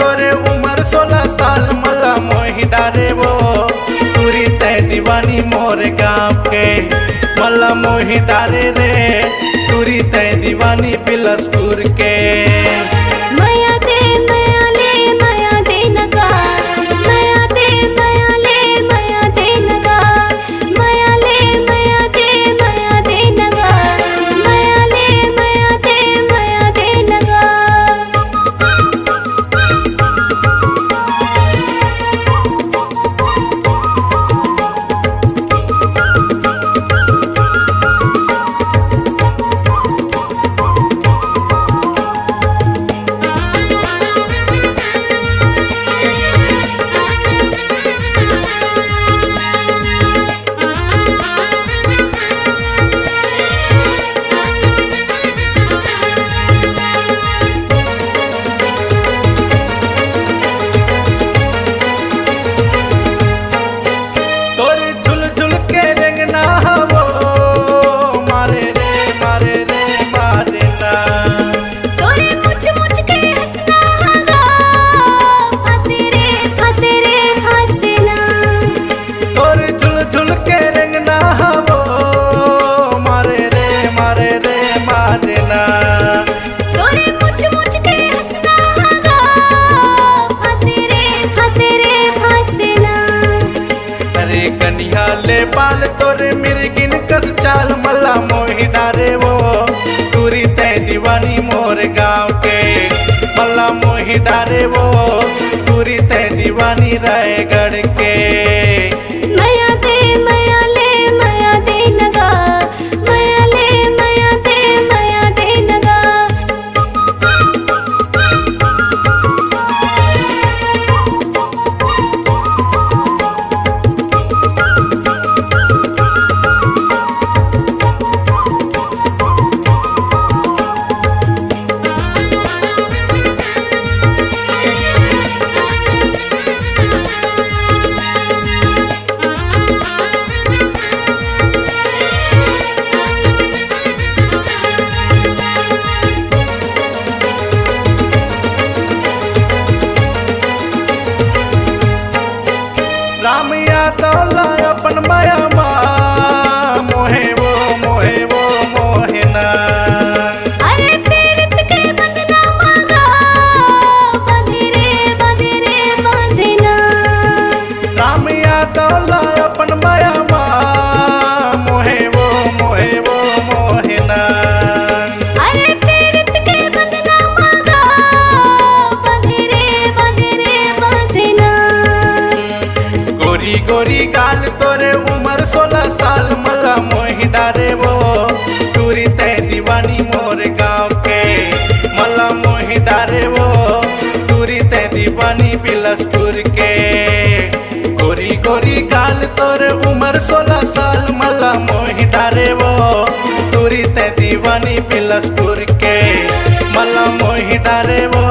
तोरे उम्र 16 साल मला मोहि डारे वो तुरी तय दीवानी मोर गाँव के मला मोहि डारे रे तुरी तय दीवानी बिलसपुर के। कन्या ले बाल तोरे मिर्गिन कस चाल मला मोहि डारे वो तुरी तय दीवानी मोर गाँव के मला मोहि डारे वो तुरी तय दीवानी रायगढ़ के। राम यादव लाय अपन माया माँ मोहे वो मोहना। अरे पीड़ित के बंधना मांगा बंधे रे बंधना। राम यादव लाय अपन माया माँ मोहे वो मोहना। अरे पीड़ित के बंधना मांगा बंधे रे बंधना। गोरी गोरी गाल तोरे उम्र 16 साल मला मोहि डारे वो तुरी तय दीवानी मोर गाँव के मला मोहि डारे वो तुरी तय दीवानी बिलसपुर के। गोरी गोरी गाल तोरे उम्र 16 साल मला मोहि डारे वो तुरी तय दीवानी बिलसपुर के मला मोहि डारे वो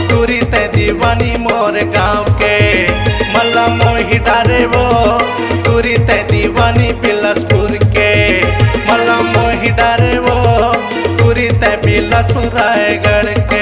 तुरी तय दीवानी मोर गाँव के मला मोहि डारे वो तुरी तय दीवानी बिलसपुर के मला मोहि डारे वो तुरी तय बिलसपुर रायगढ़ के।